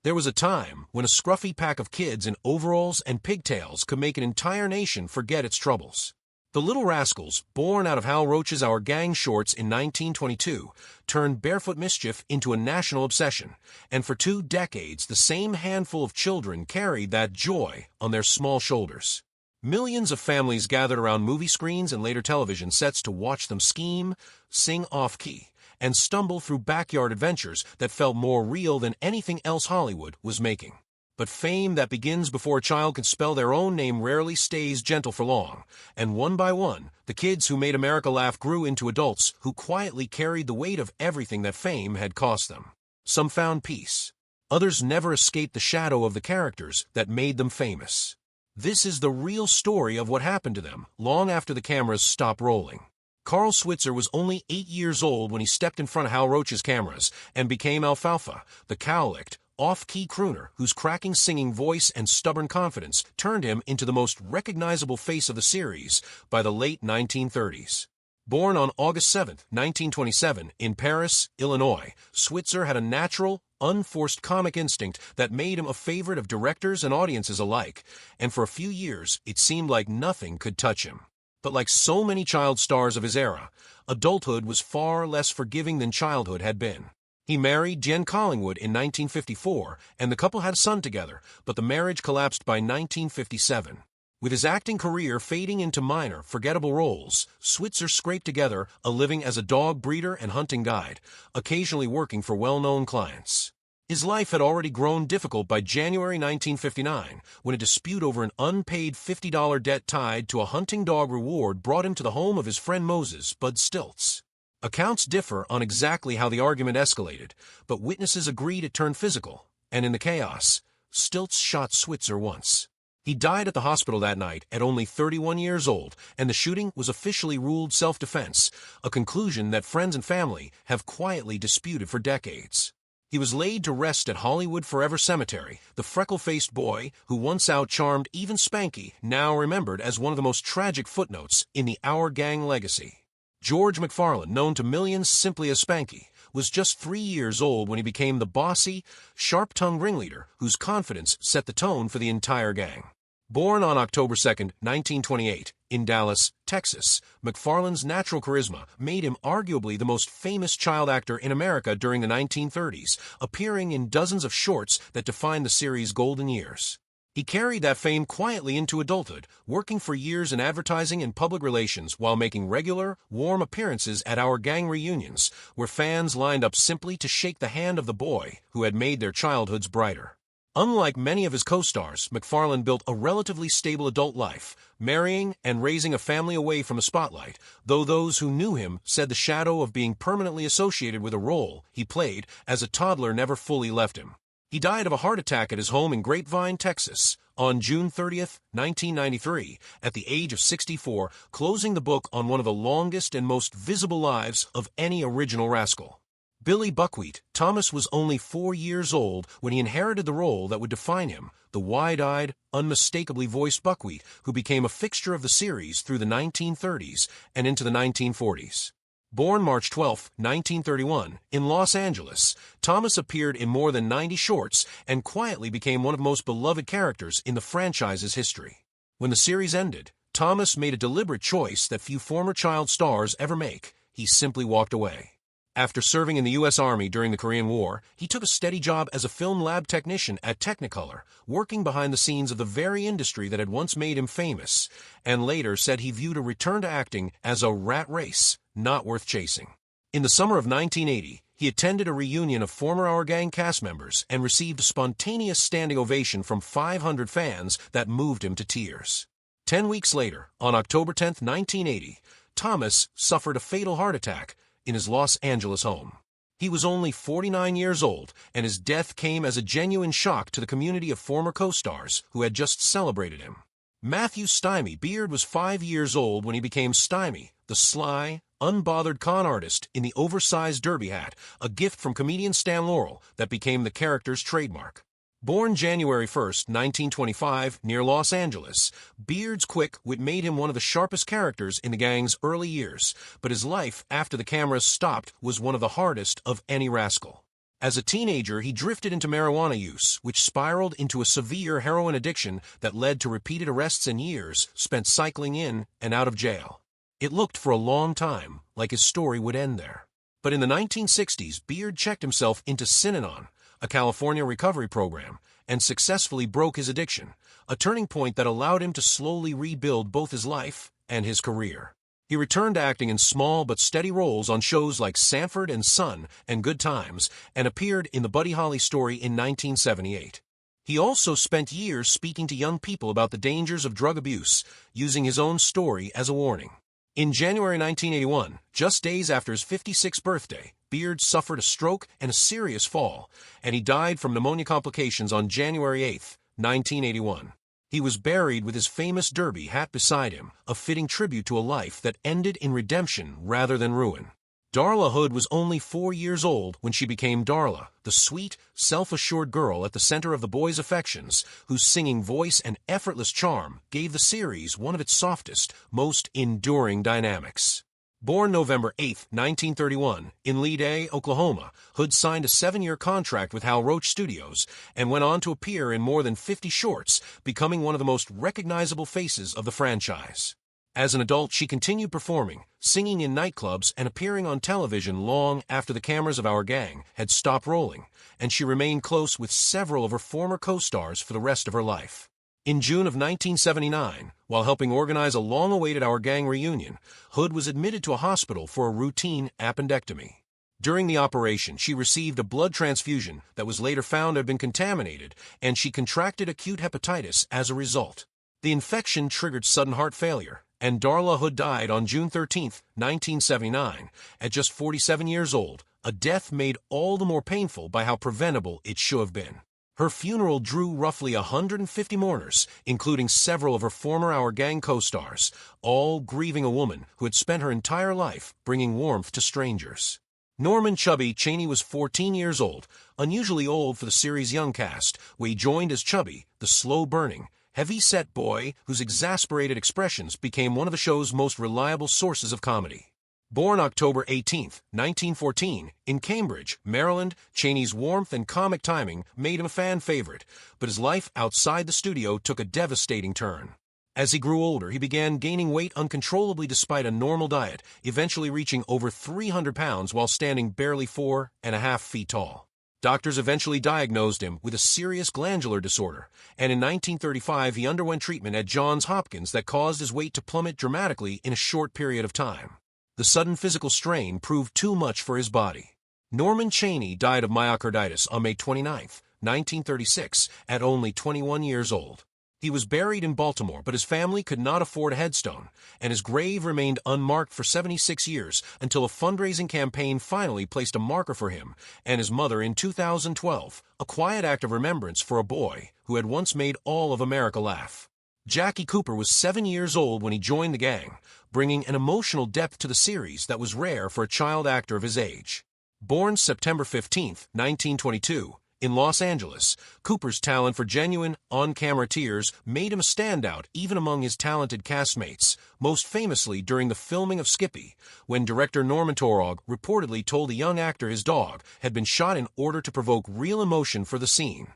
There was a time when a scruffy pack of kids in overalls and pigtails could make an entire nation forget its troubles. The Little Rascals, born out of Hal Roach's Our Gang shorts in 1922, turned barefoot mischief into a national obsession, and for 2 decades the same handful of children carried that joy on their small shoulders. Millions of families gathered around movie screens and later television sets to watch them scheme, sing off-key, and stumble through backyard adventures that felt more real than anything else Hollywood was making. But fame that begins before a child can spell their own name rarely stays gentle for long, and one by one, the kids who made America laugh grew into adults who quietly carried the weight of everything that fame had cost them. Some found peace. Others never escaped the shadow of the characters that made them famous. This is the real story of what happened to them long after the cameras stopped rolling. Carl Switzer was only 8 years old when he stepped in front of Hal Roach's cameras and became Alfalfa, the cow-licked, off-key crooner whose cracking singing voice and stubborn confidence turned him into the most recognizable face of the series by the late 1930s. Born on August 7, 1927, in Paris, Illinois, Switzer had a natural, unforced comic instinct that made him a favorite of directors and audiences alike, and for a few years it seemed like nothing could touch him. But like so many child stars of his era, adulthood was far less forgiving than childhood had been. He married Jen Collingwood in 1954, and the couple had a son together, but the marriage collapsed by 1957. With his acting career fading into minor, forgettable roles, Switzer scraped together a living as a dog breeder and hunting guide, occasionally working for well-known clients. His life had already grown difficult by January 1959, when a dispute over an unpaid $50 debt tied to a hunting dog reward brought him to the home of his friend Moses, Bud Stilts. Accounts differ on exactly how the argument escalated, but witnesses agreed it turned physical, and in the chaos, Stilts shot Switzer once. He died at the hospital that night at only 31 years old, and the shooting was officially ruled self-defense, a conclusion that friends and family have quietly disputed for decades. He was laid to rest at Hollywood Forever Cemetery, the freckle-faced boy who once outcharmed even Spanky, now remembered as one of the most tragic footnotes in the Our Gang legacy. George McFarlane, known to millions simply as Spanky, was just 3 years old when he became the bossy, sharp-tongued ringleader whose confidence set the tone for the entire gang. Born on October 2, 1928, in Dallas, Texas, McFarlane's natural charisma made him arguably the most famous child actor in America during the 1930s, appearing in dozens of shorts that defined the series' golden years. He carried that fame quietly into adulthood, working for years in advertising and public relations while making regular, warm appearances at Our Gang reunions, where fans lined up simply to shake the hand of the boy who had made their childhoods brighter. Unlike many of his co-stars, McFarlane built a relatively stable adult life, marrying and raising a family away from the spotlight, though those who knew him said the shadow of being permanently associated with a role he played as a toddler never fully left him. He died of a heart attack at his home in Grapevine, Texas, on June 30, 1993, at the age of 64, closing the book on one of the longest and most visible lives of any original Rascal. Billy Buckwheat, Thomas was only 4 years old when he inherited the role that would define him, the wide-eyed, unmistakably voiced Buckwheat who became a fixture of the series through the 1930s and into the 1940s. Born March 12, 1931, in Los Angeles, Thomas appeared in more than 90 shorts and quietly became one of the most beloved characters in the franchise's history. When the series ended, Thomas made a deliberate choice that few former child stars ever make. He simply walked away. After serving in the U.S. Army during the Korean War, he took a steady job as a film lab technician at Technicolor, working behind the scenes of the very industry that had once made him famous, and later said he viewed a return to acting as a rat race, not worth chasing. In the summer of 1980, he attended a reunion of former Our Gang cast members and received a spontaneous standing ovation from 500 fans that moved him to tears. 10 weeks later, on October 10, 1980, Thomas suffered a fatal heart attack in his Los Angeles home. He was only 49 years old, and his death came as a genuine shock to the community of former co-stars who had just celebrated him. Matthew Stymie Beard was 5 years old when he became Stymie, the sly, unbothered con artist in the oversized derby hat, a gift from comedian Stan Laurel that became the character's trademark. Born January 1, 1925, near Los Angeles, Beard's quick wit made him one of the sharpest characters in the gang's early years, but his life after the cameras stopped was one of the hardest of any Rascal. As a teenager, he drifted into marijuana use, which spiraled into a severe heroin addiction that led to repeated arrests and years spent cycling in and out of jail. It looked for a long time like his story would end there. But in the 1960s, Beard checked himself into Synanon, a California recovery program, and successfully broke his addiction, a turning point that allowed him to slowly rebuild both his life and his career. He returned to acting in small but steady roles on shows like Sanford and Son and Good Times, and appeared in the Buddy Holly Story in 1978. He also spent years speaking to young people about the dangers of drug abuse, using his own story as a warning. In January 1981, just days after his 56th birthday, Beard suffered a stroke and a serious fall, and he died from pneumonia complications on January 8, 1981. He was buried with his famous derby hat beside him, a fitting tribute to a life that ended in redemption rather than ruin. Darla Hood was only 4 years old when she became Darla, the sweet, self-assured girl at the center of the boys' affections, whose singing voice and effortless charm gave the series one of its softest, most enduring dynamics. Born November 8, 1931, in Lehigh, Oklahoma, Hood signed a 7-year contract with Hal Roach Studios and went on to appear in more than 50 shorts, becoming one of the most recognizable faces of the franchise. As an adult, she continued performing, singing in nightclubs and appearing on television long after the cameras of Our Gang had stopped rolling, and she remained close with several of her former co-stars for the rest of her life. In June of 1979, while helping organize a long-awaited Our Gang reunion, Hood was admitted to a hospital for a routine appendectomy. During the operation, she received a blood transfusion that was later found to have been contaminated, and she contracted acute hepatitis as a result. The infection triggered sudden heart failure, and Darla Hood died on June 13, 1979, at just 47 years old, a death made all the more painful by how preventable it should have been. Her funeral drew roughly 150 mourners, including several of her former Our Gang co-stars, all grieving a woman who had spent her entire life bringing warmth to strangers. Norman Chubby Chaney was 14 years old, unusually old for the series' young cast, where he joined as Chubby, the slow-burning, heavy-set boy whose exasperated expressions became one of the show's most reliable sources of comedy. Born October 18, 1914, in Cambridge, Maryland, Chaney's warmth and comic timing made him a fan favorite, but his life outside the studio took a devastating turn. As he grew older, he began gaining weight uncontrollably despite a normal diet, eventually reaching over 300 pounds while standing barely 4.5 feet tall. Doctors eventually diagnosed him with a serious glandular disorder, and in 1935 he underwent treatment at Johns Hopkins that caused his weight to plummet dramatically in a short period of time. The sudden physical strain proved too much for his body. Norman Chaney died of myocarditis on May 29, 1936, at only 21 years old. He was buried in Baltimore, but his family could not afford a headstone, and his grave remained unmarked for 76 years until a fundraising campaign finally placed a marker for him and his mother in 2012, a quiet act of remembrance for a boy who had once made all of America laugh. Jackie Cooper was 7 years old when he joined the gang, bringing an emotional depth to the series that was rare for a child actor of his age. Born September 15, 1922, in Los Angeles, Cooper's talent for genuine, on-camera tears made him a standout even among his talented castmates, most famously during the filming of Skippy, when director Norman Torog reportedly told the young actor his dog had been shot in order to provoke real emotion for the scene.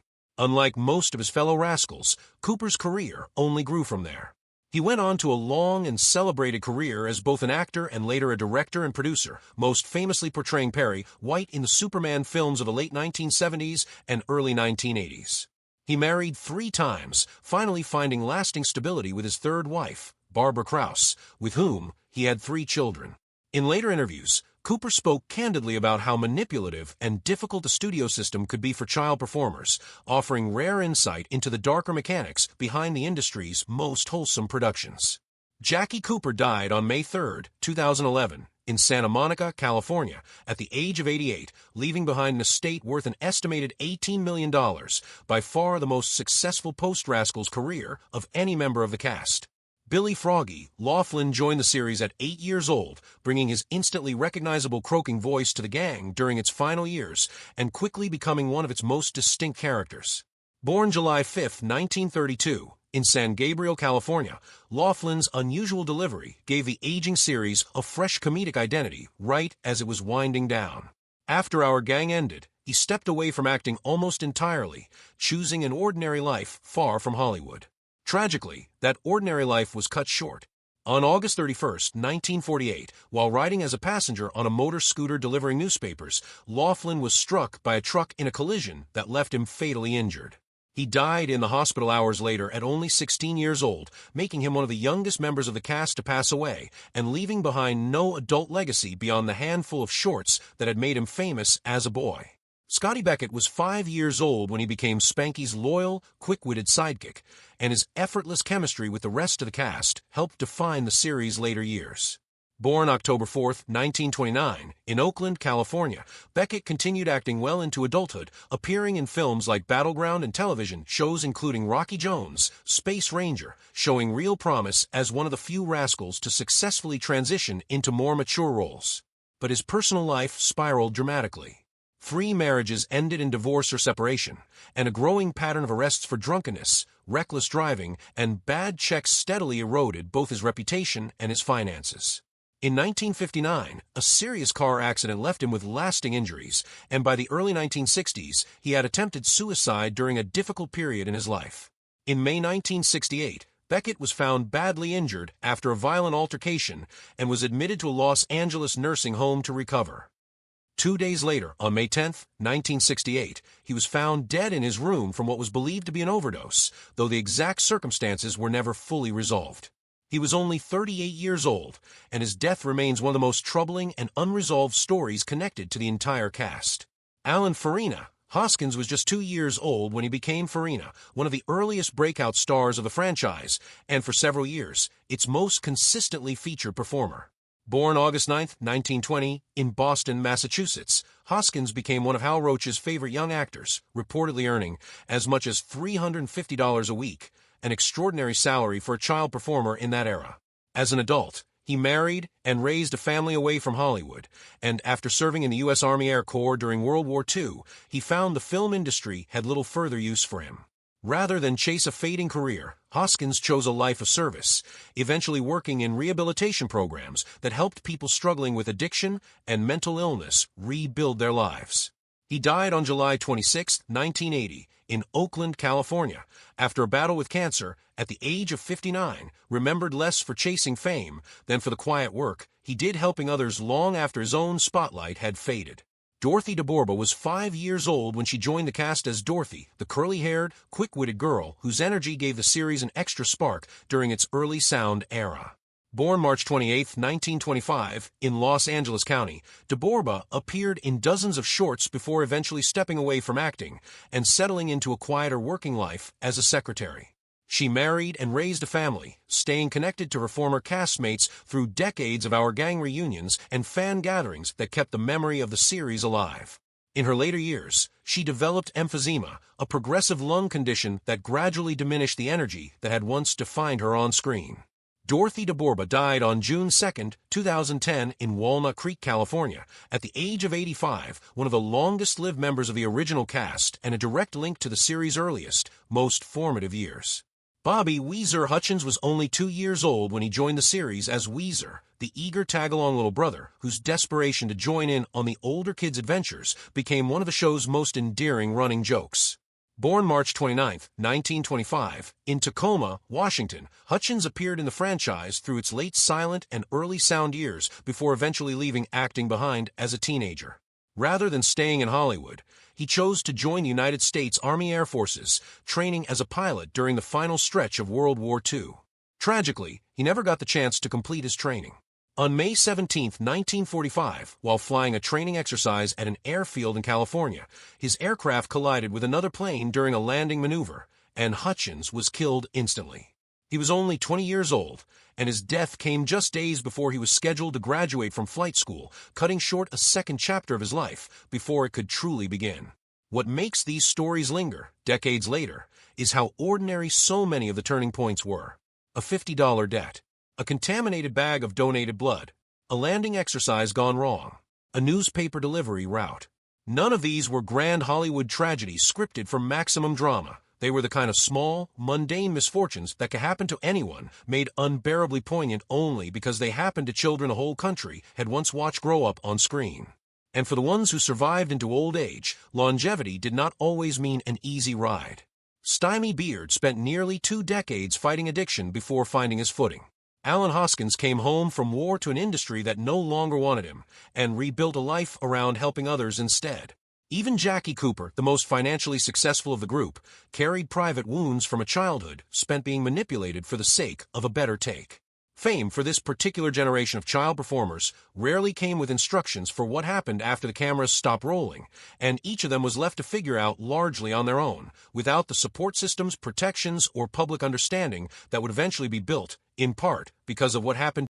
Unlike most of his fellow rascals, Cooper's career only grew from there. He went on to a long and celebrated career as both an actor and later a director and producer, most famously portraying Perry White in the Superman films of the late 1970s and early 1980s. He married 3 times, finally finding lasting stability with his third wife, Barbara Krause, with whom he had 3 children. In later interviews, Cooper spoke candidly about how manipulative and difficult the studio system could be for child performers, offering rare insight into the darker mechanics behind the industry's most wholesome productions. Jackie Cooper died on May 3, 2011, in Santa Monica, California, at the age of 88, leaving behind an estate worth an estimated $18 million, by far the most successful post-Rascals career of any member of the cast. Billy Froggy Laughlin joined the series at 8 years old, bringing his instantly recognizable croaking voice to the gang during its final years and quickly becoming one of its most distinct characters. Born July 5, 1932, in San Gabriel, California, Laughlin's unusual delivery gave the aging series a fresh comedic identity right as it was winding down. After Our Gang ended, he stepped away from acting almost entirely, choosing an ordinary life far from Hollywood. Tragically, that ordinary life was cut short. On August 31st, 1948, while riding as a passenger on a motor scooter delivering newspapers, Laughlin was struck by a truck in a collision that left him fatally injured. He died in the hospital hours later at only 16 years old, making him one of the youngest members of the cast to pass away, and leaving behind no adult legacy beyond the handful of shorts that had made him famous as a boy. Scotty Beckett was 5 years old when he became Spanky's loyal, quick-witted sidekick, and his effortless chemistry with the rest of the cast helped define the series' later years. Born October 4, 1929, in Oakland, California, Beckett continued acting well into adulthood, appearing in films like Battleground and television shows including Rocky Jones, Space Ranger, showing real promise as one of the few Rascals to successfully transition into more mature roles. But his personal life spiraled dramatically. Free marriages ended in divorce or separation, and a growing pattern of arrests for drunkenness, reckless driving, and bad checks steadily eroded both his reputation and his finances. In 1959, a serious car accident left him with lasting injuries, and by the early 1960s, he had attempted suicide during a difficult period in his life. In May 1968, Beckett was found badly injured after a violent altercation and was admitted to a Los Angeles nursing home to recover. 2 days later, on May 10, 1968, he was found dead in his room from what was believed to be an overdose, though the exact circumstances were never fully resolved. He was only 38 years old, and his death remains one of the most troubling and unresolved stories connected to the entire cast. Alan Farina, Hoskins was just 2 years old when he became Farina, one of the earliest breakout stars of the franchise, and for several years, its most consistently featured performer. Born August 9, 1920, in Boston, Massachusetts, Hoskins became one of Hal Roach's favorite young actors, reportedly earning as much as $350 a week, an extraordinary salary for a child performer in that era. As an adult, he married and raised a family away from Hollywood, and after serving in the U.S. Army Air Corps during World War II, he found the film industry had little further use for him. Rather than chase a fading career, Hoskins chose a life of service, eventually working in rehabilitation programs that helped people struggling with addiction and mental illness rebuild their lives. He died on July 26, 1980, in Oakland, California, after a battle with cancer at the age of 59, remembered less for chasing fame than for the quiet work he did helping others long after his own spotlight had faded. Dorothy DeBorba was 5 years old when she joined the cast as Dorothy, the curly-haired, quick-witted girl whose energy gave the series an extra spark during its early sound era. Born March 28, 1925, in Los Angeles County, DeBorba appeared in dozens of shorts before eventually stepping away from acting and settling into a quieter working life as a secretary. She married and raised a family, staying connected to her former castmates through decades of Our Gang reunions and fan gatherings that kept the memory of the series alive. In her later years, she developed emphysema, a progressive lung condition that gradually diminished the energy that had once defined her on screen. Dorothy DeBorba died on June 2, 2010 in Walnut Creek, California, at the age of 85, one of the longest-lived members of the original cast and a direct link to the series' earliest, most formative years. Bobby Weezer Hutchins was only 2 years old when he joined the series as Weezer, the eager tag-along little brother whose desperation to join in on the older kids' adventures became one of the show's most endearing running jokes. Born March 29, 1925, in Tacoma, Washington, Hutchins appeared in the franchise through its late silent and early sound years before eventually leaving acting behind as a teenager. Rather than staying in Hollywood, he chose to join the United States Army Air Forces, training as a pilot during the final stretch of World War II. Tragically, he never got the chance to complete his training. On May 17, 1945, while flying a training exercise at an airfield in California, his aircraft collided with another plane during a landing maneuver, and Hutchins was killed instantly. He was only 20 years old, and his death came just days before he was scheduled to graduate from flight school, cutting short a second chapter of his life before it could truly begin. What makes these stories linger, decades later, is how ordinary so many of the turning points were. A $50 debt. A contaminated bag of donated blood, a landing exercise gone wrong, a newspaper delivery route. None of these were grand Hollywood tragedies scripted for maximum drama. They were the kind of small, mundane misfortunes that could happen to anyone, made unbearably poignant only because they happened to children a whole country had once watched grow up on screen. And for the ones who survived into old age, longevity did not always mean an easy ride. Stymie Beard spent nearly 2 decades fighting addiction before finding his footing. Alan Hoskins came home from war to an industry that no longer wanted him, and rebuilt a life around helping others instead. Even Jackie Cooper, the most financially successful of the group, carried private wounds from a childhood spent being manipulated for the sake of a better take. Fame for this particular generation of child performers rarely came with instructions for what happened after the cameras stopped rolling, and each of them was left to figure out largely on their own, without the support systems, protections, or public understanding that would eventually be built, in part, because of what happened